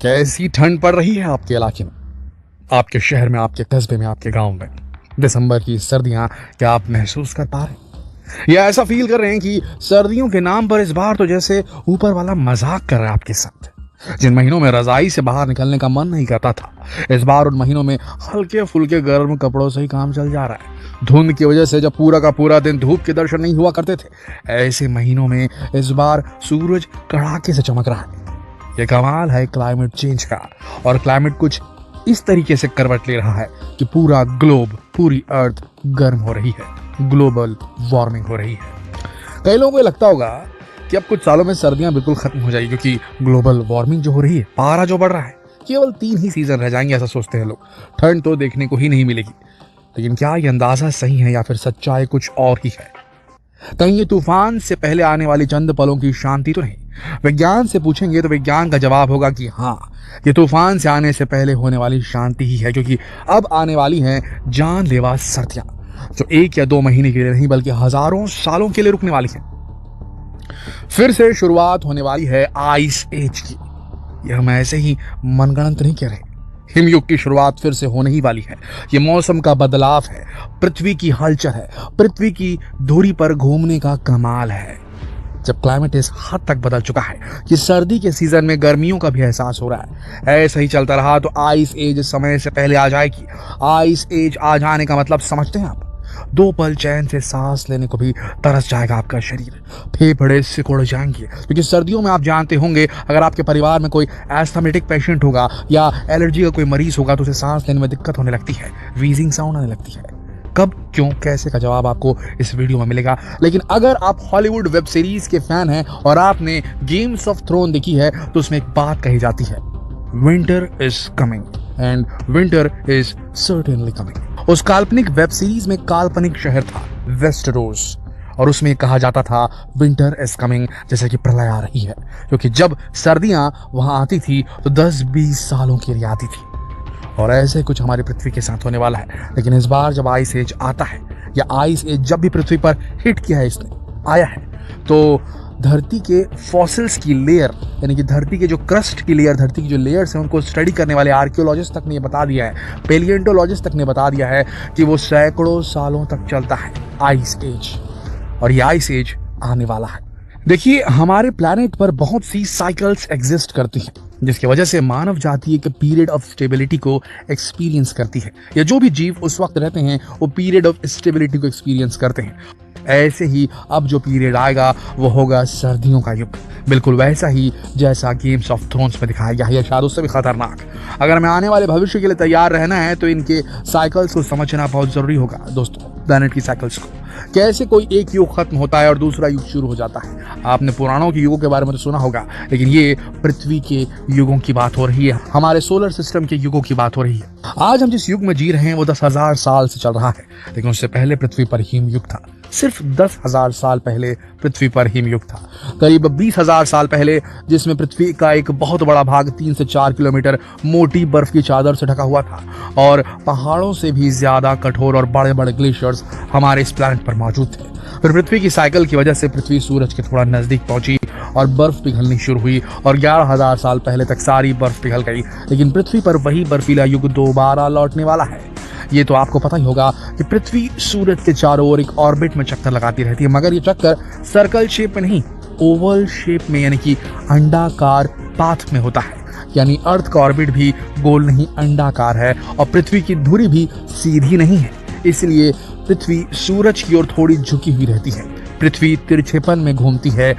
कैसी ठंड पड़ रही है आपके इलाके में, आपके शहर में, आपके कस्बे में, आपके गांव में? दिसंबर की सर्दियां क्या आप महसूस कर पा रहे हैं, या ऐसा फील कर रहे हैं कि सर्दियों के नाम पर इस बार तो जैसे ऊपर वाला मजाक कर रहा है आपके साथ? जिन महीनों में रजाई से बाहर निकलने का मन नहीं करता था, इस बार उन महीनों में हल्के फुल्के गर्म कपड़ों से ही काम चल जा रहा है। धुंध की वजह से जब पूरा का पूरा दिन धूप के दर्शन नहीं हुआ करते थे, ऐसे महीनों में इस बार सूरज कड़ाके से चमक रहा है। ये कमाल है क्लाइमेट चेंज का। और क्लाइमेट कुछ इस तरीके से करवट ले रहा है कि पूरा ग्लोब, पूरी अर्थ गर्म हो रही है, ग्लोबल वार्मिंग हो रही है। कई लोगों को लगता होगा कि अब कुछ सालों में सर्दियां बिल्कुल खत्म हो जाएगी, क्योंकि ग्लोबल वार्मिंग जो हो रही है, पारा जो बढ़ रहा है, केवल 3 ही सीजन रह जाएंगे, ऐसा सोचते हैं लोग। ठंड तो देखने को ही नहीं मिलेगी। लेकिन क्या ये अंदाजा सही है या फिर सच्चाई कुछ और ही है? कहीं ये तूफान से पहले आने वाली चंद पलों की शांति तो नहीं? विज्ञान से पूछेंगे तो विज्ञान का जवाब होगा कि हाँ, ये तूफान से आने से पहले होने वाली शांति ही है, क्योंकि अब आने वाली हैं जानलेवा सर्दियां, जो 1 या 2 महीने के लिए नहीं बल्कि हजारों सालों के लिए रुकने वाली हैं। फिर से शुरुआत होने वाली है आइस एज की। यह हम ऐसे ही मनगढ़ंत नहीं कह रहे। हिमयुग की शुरुआत फिर से होने ही वाली है। ये मौसम का बदलाव है, पृथ्वी की हलचल है, पृथ्वी की धुरी पर घूमने का कमाल है। जब क्लाइमेट इस हद तक बदल चुका है कि सर्दी के सीजन में गर्मियों का भी एहसास हो रहा है, ऐसा ही चलता रहा तो आइस एज समय से पहले आ जाएगी। आइस एज आ जाने का मतलब समझते हैं आप? 2 पल चैन से सांस लेने को भी तरस जाएगा आपका शरीर, फेफड़े सिकुड़ जाएंगे। क्योंकि सर्दियों में आप जानते होंगे, अगर आपके परिवार में कोई एस्थमेटिक पेशेंट होगा या एलर्जी का कोई मरीज होगा तो उसे सांस लेने में दिक्कत होने लगती है, वीजिंग साउंड आने लगती है। कब, क्यों, कैसे का जवाब आपको इस वीडियो में मिलेगा। लेकिन अगर आप हॉलीवुड वेब सीरीज के फैन हैं और आपने गेम्स ऑफ थ्रोन देखी है तो उसमें एक बात कही जाती है, winter is coming and winter is certainly coming. उस काल्पनिक वेब सीरीज में काल्पनिक शहर था वेस्टरोस, और उसमें कहा जाता था विंटर इज कमिंग, जैसे कि प्रलय आ रही है। क्योंकि जब सर्दियां वहां आती थी तो 10-20 सालों के लिए आती थी, और ऐसे कुछ हमारी पृथ्वी के साथ होने वाला है। लेकिन इस बार जब आइस एज आता है, या आइस एज जब भी पृथ्वी पर हिट किया है, इसने आया है, तो धरती के फॉसिल्स की लेयर, यानी कि धरती के जो क्रस्ट की लेयर, धरती की जो लेयर्स हैं, उनको स्टडी करने वाले आर्कियोलॉजिस्ट तक ने ये बता दिया है, पेलियोंटोलॉजिस्ट तक ने बता दिया है कि वो सैकड़ों सालों तक चलता है आइस एज, और ये आइस एज आने वाला है। देखिए, हमारे प्लैनेट पर बहुत सी साइकिल्स एग्जिस्ट करती हैं, जिसकी वजह से मानव जाति एक पीरियड ऑफ स्टेबिलिटी को एक्सपीरियंस करती है, या जो भी जीव उस वक्त रहते हैं वो पीरियड ऑफ स्टेबिलिटी को एक्सपीरियंस करते हैं। ऐसे ही अब जो पीरियड आएगा वो होगा सर्दियों का युग, बिल्कुल वैसा ही जैसा गेम्स ऑफ थ्रोन्स में दिखाया गया है, या शायद उससे भी खतरनाक। अगर हमें आने वाले भविष्य के लिए तैयार रहना है तो इनके साइकिल्स को समझना बहुत जरूरी होगा दोस्तों, प्लैनेट की साइकिल्स को। कैसे कोई एक युग खत्म होता है और दूसरा युग शुरू हो जाता है। आपने पुराणों के युगों के बारे में तो सुना होगा, लेकिन ये पृथ्वी के युगों की बात हो रही है, हमारे सोलर सिस्टम के युगों की बात हो रही है। आज हम जिस युग में जी रहे हैं वो 10,000 साल से चल रहा है, लेकिन उससे पहले पृथ्वी पर हिमयुग था। सिर्फ 10,000 साल पहले पृथ्वी पर हिमयुग था। करीब 20,000 साल पहले, जिसमें पृथ्वी का एक बहुत बड़ा भाग 3 से 4 किलोमीटर मोटी बर्फ की चादर से ढका हुआ था, और पहाड़ों से भी ज्यादा कठोर और बड़े बड़े ग्लेशियर्स हमारे इस प्लैनेट पर मौजूद थे। फिर पृथ्वी की साइकिल की वजह से पृथ्वी सूरज के थोड़ा नजदीक पहुंची और बर्फ पिघलनी शुरू हुई, और 11,000 साल पहले तक सारी बर्फ पिघल गई। लेकिन पृथ्वी पर वही बर्फीला युग दोबारा लौटने वाला है। ये तो आपको पता ही होगा कि पृथ्वी सूरज के चारों ओर एक ऑर्बिट में चक्कर लगाती रहती है, मगर ये चक्कर सर्कल शेप में नहीं, ओवल शेप में, यानी कि अंडाकार पाथ में होता है। यानी अर्थ का ऑर्बिट भी गोल नहीं, अंडाकार है, और पृथ्वी की धुरी भी सीधी नहीं है। इसलिए पृथ्वी सूरज की ओर थोड़ी झुकी हुई रहती है। पृथ्वी तिरछेपन में घूमती है,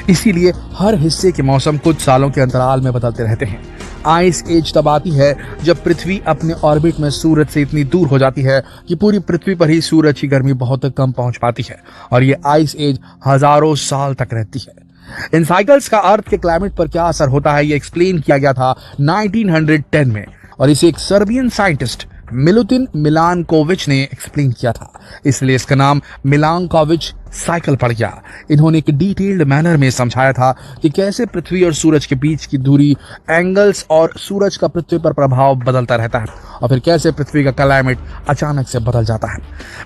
इसीलिए हर हिस्से के मौसम कुछ सालों के अंतराल में बदलते रहते हैं। आइस एज तब आती है जब पृथ्वी अपने ऑर्बिट में सूरज से इतनी दूर हो जाती है कि पूरी पृथ्वी पर ही सूरज की गर्मी बहुत कम पहुंच पाती है, और ये आइस एज हजारों साल तक रहती है। इन साइकिल्स का अर्थ के क्लाइमेट पर क्या असर होता है, ये एक्सप्लेन किया गया था 1910 में, और इसे एक सर्बियन साइंटिस्ट मिलुतिन मिलानकोविच ने एक्सप्लेन किया था, इसलिए इसका नाम मिलानकोविच साइकिल पढ़ गया। इन्होंने एक डिटेल्ड मैनर में समझाया था कि कैसे पृथ्वी और सूरज के बीच की दूरी, एंगल्स और सूरज का पृथ्वी पर प्रभाव बदलता रहता है और फिर कैसे पृथ्वी का क्लाइमेट अचानक से बदल जाता है।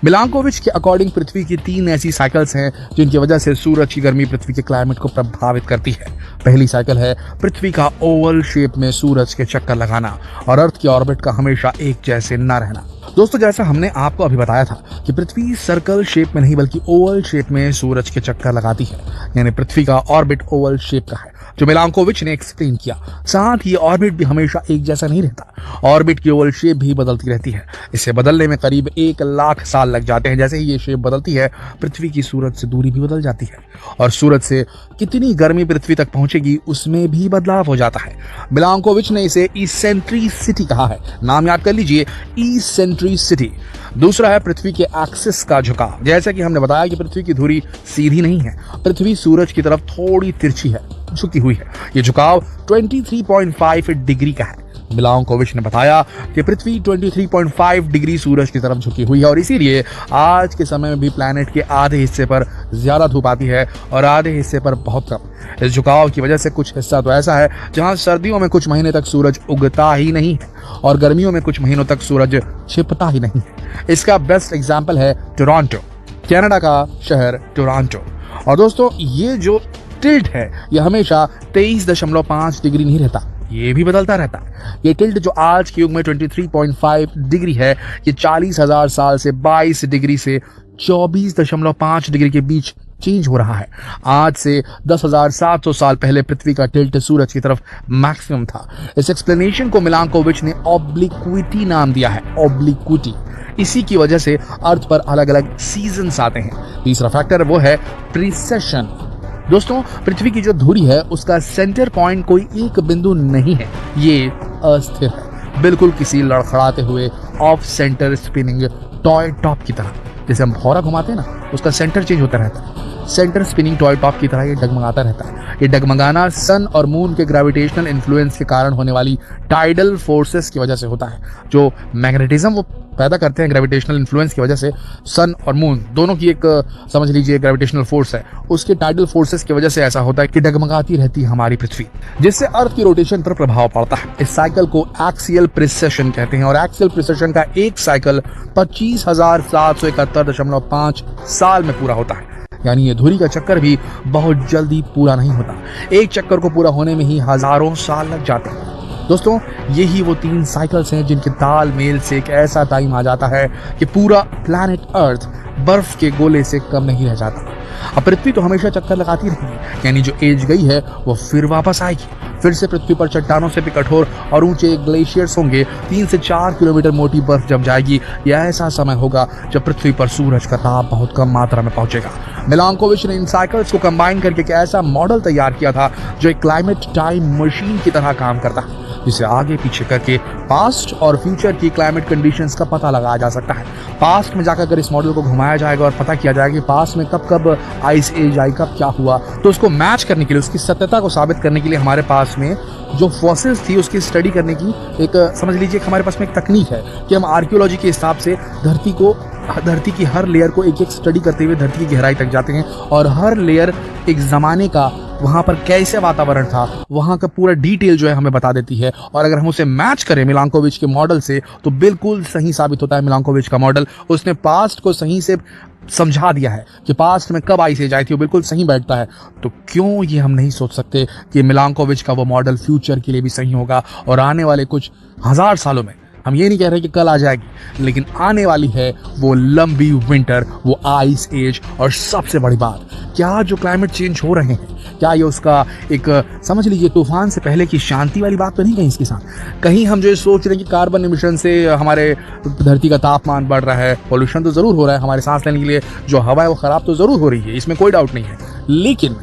मिलांकोविच के अकॉर्डिंग पृथ्वी की 3 ऐसी साइकिल्स हैं जिनकी वजह से सूरज की गर्मी पृथ्वी के क्लाइमेट को प्रभावित करती है। पहली साइकिल है पृथ्वी का ओवल शेप में सूरज के चक्कर लगाना और अर्थ की ऑर्बिट का हमेशा एक जैसे न रहना। दोस्तों, जैसा हमने आपको अभी बताया था कि पृथ्वी सर्कल शेप में नहीं बल्कि ओवल शेप में सूरज के चक्कर लगाती है, यानी पृथ्वी का ऑर्बिट ओवल शेप का है, जो मिलांकोविच ने एक्सप्लेन किया। साथ ही ऑर्बिट भी हमेशा एक जैसा नहीं रहता, ऑर्बिट की ओवल शेप भी बदलती रहती है। इसे बदलने में करीब 1 लाख साल लग जाते हैं। जैसे ही ये शेप बदलती है, पृथ्वी की सूरज से दूरी भी बदल जाती है और सूरज से कितनी गर्मी पृथ्वी तक पहुंचेगी उसमें भी बदलाव हो जाता है। मिलांकोविच ने इसे इसेंट्रिसिटी कहा है। नाम याद कर लीजिए, इसेंट्रिसिटी। दूसरा है पृथ्वी के एक्सिस का झुकाव। जैसा कि हमने बताया कि पृथ्वी की धुरी सीधी नहीं है, पृथ्वी सूरज की तरफ थोड़ी तिरछी है, झुकी हुई है। ये झुकाव 23.5 डिग्री का है। मिलांकोविच ने बताया कि पृथ्वी 23.5 डिग्री सूरज की तरफ झुकी हुई है और इसीलिए आज के समय में भी प्लैनेट के आधे हिस्से पर ज्यादा धूप आती है और आधे हिस्से पर बहुत कम। इस झुकाव की वजह से कुछ हिस्सा तो ऐसा है जहां सर्दियों में कुछ महीने तक सूरज उगता ही नहीं है और गर्मियों में कुछ महीनों तक सूरज छिपता ही नहीं है। इसका बेस्ट एग्जाम्पल है टोरंटो, कनाडा का शहर टोरंटो। और दोस्तों, ये जो टिल्ट है ये हमेशा 23.5 डिग्री नहीं रहता, ये भी बदलता रहता है। ये टिल्ट जो आज के युग में 23.5 डिग्री है, ये 40,000 साल से 22 डिग्री से 24.5 डिग्री के बीच चेंज हो रहा है। आज से 10,700 साल पहले पृथ्वी का टिल्ट सूरज की तरफ मैक्सिमम था। इस एक्सप्लेनेशन को मिलांकोविच ने ऑब्लिक्विटी नाम दिया है, ऑब्लिक्विटी। इसी की वजह से अर्थ पर अलग अलग सीजन्स आते हैं। तीसरा फैक्टर वो है प्रिसेशन। दोस्तों, पृथ्वी की जो धुरी है उसका सेंटर पॉइंट कोई एक बिंदु नहीं है, ये अस्थिर है, बिल्कुल किसी लड़खड़ाते हुए of centre spinning toy top की तरह। जैसे हम भौरा घुमाते हैं ना, उसका सेंटर चेंज होता रहता है, सेंटर स्पिनिंग टॉय टॉप की तरह ये डगमगाता रहता है। ये डगमगाना सन और मून के ग्रेविटेशनल इन्फ्लुएंस के कारण होने वाली टाइडल फोर्सेस की वजह से होता है। जो मैग्नेटिज्म वो पैदा करते हैं ग्रेविटेशनल इन्फ्लुएंस की वजह से, सन और मून दोनों की एक समझ लीजिए ग्रेविटेशनल फोर्स है, उसके टाइडल फोर्सेस की वजह से ऐसा होता है कि डगमगाती रहती है हमारी पृथ्वी, जिससे अर्थ की रोटेशन पर प्रभाव पड़ता है। इस साइकिल को एक्सियल प्रिसेशन कहते हैं और एक्सियल प्रिसेशन का एक साइकिल 25,771.5 साल में पूरा होता है। यानी ये धुरी का चक्कर भी बहुत जल्दी पूरा नहीं होता, एक चक्कर को पूरा होने में ही हजारों साल लग जाते हैं। दोस्तों, यही वो 3 साइकिल्स हैं जिनके तालमेल से एक ऐसा टाइम आ जाता है कि पूरा प्लैनेट अर्थ बर्फ के गोले से कम नहीं रह जाता। अब पृथ्वी तो हमेशा चक्कर लगाती रहेगी, यानी जो एज गई है वो फिर वापस आएगी। फिर से पृथ्वी पर चट्टानों से भी कठोर और ऊंचे ग्लेशियर्स होंगे, 3 से 4 किलोमीटर मोटी बर्फ जम जाएगी। यह ऐसा समय होगा जब पृथ्वी पर सूरज का ताप बहुत कम मात्रा में पहुंचेगा। मिलांकोविच ने इन साइकिल्स को कंबाइन करके एक ऐसा मॉडल तैयार किया था जो एक क्लाइमेट टाइम मशीन की तरह काम करता है, जिसे आगे पीछे करके पास्ट और फ्यूचर की क्लाइमेट कंडीशंस का पता लगाया जा सकता है। पास्ट में जाकर अगर इस मॉडल को घुमाया जाएगा और पता किया जाएगा कि पास्ट में कब कब आइस एज आई, कब क्या हुआ, तो उसको मैच करने के लिए, उसकी सत्यता को साबित करने के लिए हमारे पास में जो फॉसिल्स थी उसकी स्टडी करने की एक समझ लीजिए हमारे पास में एक तकनीक है कि हम आर्कियोलॉजी के हिसाब से धरती की हर लेयर को एक एक स्टडी करते हुए धरती की गहराई तक जाते हैं और हर लेयर एक ज़माने का वहाँ पर कैसे वातावरण था वहाँ का पूरा डिटेल जो है हमें बता देती है। और अगर हम उसे मैच करें मिलांकोविच के मॉडल से तो बिल्कुल सही साबित होता है। मिलांकोविच का मॉडल, उसने पास्ट को सही से समझा दिया है कि पास्ट में कब आइस एज आई थी, वो बिल्कुल सही बैठता है। तो क्यों ये हम नहीं सोच सकते कि मिलांकोविच का वो मॉडल फ्यूचर के लिए भी सही होगा और आने वाले कुछ हजार सालों में, हम ये नहीं कह रहे कि कल आ जाएगी, लेकिन आने वाली है वो लंबी विंटर, वो आइस एज। और सबसे बड़ी बात, क्या जो क्लाइमेट चेंज हो रहे हैं, क्या ये उसका एक समझ लीजिए तूफान से पहले की शांति वाली बात तो नहीं कहीं इसके साथ? कहीं हम जो सोच रहे हैं कि कार्बन एमिशन से हमारे धरती का तापमान बढ़ रहा है, पोल्यूशन तो जरूर हो रहा है, हमारे सांस लेने के लिए जो हवा है वो खराब तो जरूर हो रही है, इसमें कोई डाउट नहीं है, लेकिन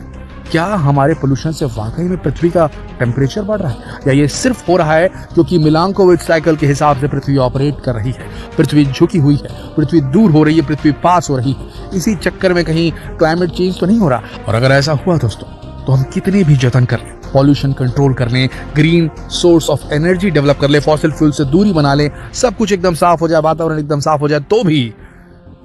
क्या हमारे पोल्यूशन से वाकई में पृथ्वी का टेम्परेचर बढ़ रहा है या ये सिर्फ हो रहा है क्योंकि मिलांकोविच साइकिल के हिसाब से पृथ्वी ऑपरेट कर रही है? पृथ्वी झुकी हुई है, पृथ्वी दूर हो रही है, पृथ्वी पास हो रही है, इसी चक्कर में कहीं क्लाइमेट चेंज तो नहीं हो रहा? और अगर ऐसा हुआ दोस्तों तो हम कितने भी जतन कर लें, पॉल्यूशन कंट्रोल कर लें, green source of energy develop कर ले, फॉसिल फ्यूल से दूरी बना ले, सब कुछ एकदम साफ हो जाए, वातावरण एकदम साफ हो जाए, तो भी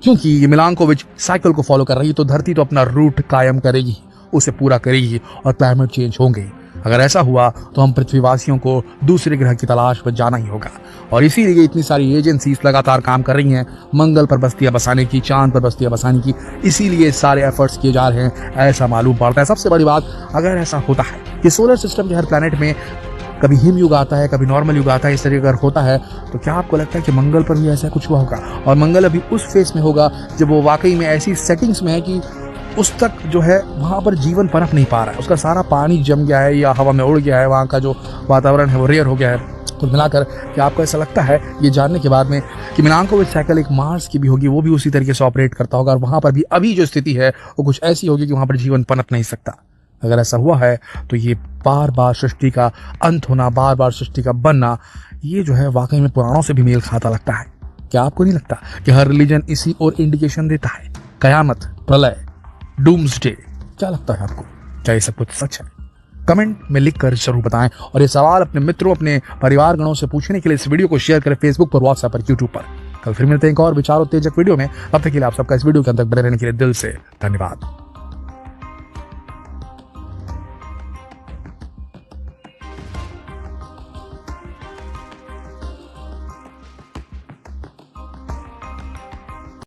क्योंकि ये मिलांकोविच साइकिल को फॉलो कर रही है, तो धरती तो अपना रूट कायम करेगी, उसे पूरा करेगी और क्लाइमेट चेंज होंगे। अगर ऐसा हुआ तो हम पृथ्वीवासियों को दूसरे ग्रह की तलाश पर जाना ही होगा। और इसीलिए इतनी सारी एजेंसीज लगातार काम कर रही हैं मंगल पर बस्तियां बसाने की, चांद पर बस्तियां बसाने की। इसीलिए सारे एफर्ट्स किए जा रहे हैं, ऐसा मालूम पड़ता है। सबसे बड़ी बात, अगर ऐसा होता है कि सोलर सिस्टम के हर प्लैनेट में कभी हिम युग आता है, कभी नॉर्मल युग आता है, इस तरह अगर होता है, तो क्या आपको लगता है कि मंगल पर भी ऐसा कुछ हुआ होगा? और मंगल अभी उस फेस में होगा जब वो वाकई में ऐसी सेटिंग्स में है कि उस तक जो है वहाँ पर जीवन पनप नहीं पा रहा है, उसका सारा पानी जम गया है या हवा में उड़ गया है, वहाँ का जो वातावरण है वो रेयर हो गया है। कुल मिलाकर क्या आपको ऐसा लगता है ये जानने के बाद में कि मिलांकोविच साइकिल एक मार्स की भी होगी, वो भी उसी तरीके से ऑपरेट करता होगा, और वहाँ पर भी अभी जो स्थिति है वो कुछ ऐसी होगी कि वहाँ पर जीवन पनप नहीं सकता? अगर ऐसा हुआ है तो ये बार बार सृष्टि का अंत होना, बार बार सृष्टि का बनना, ये जो है वाकई में पुराणों से भी मेल खाता लगता है। क्या आपको नहीं लगता कि हर रिलीजन इसी और इंडिकेशन देता है? कयामत, प्रलय, डूम्सडे, क्या लगता है आपको? क्या ये सब कुछ सच है? कमेंट में लिखकर जरूर बताएं, और ये सवाल अपने मित्रों, अपने परिवारगणों से पूछने के लिए इस वीडियो को शेयर करें फेसबुक पर, व्हाट्सएप पर, यूट्यूब पर। कल फिर मिलते हैं एक और विचार उत्तेजक वीडियो में। तब तक के लिए आप सबका इस वीडियो के अंदर बने रहने के लिए दिल से धन्यवाद।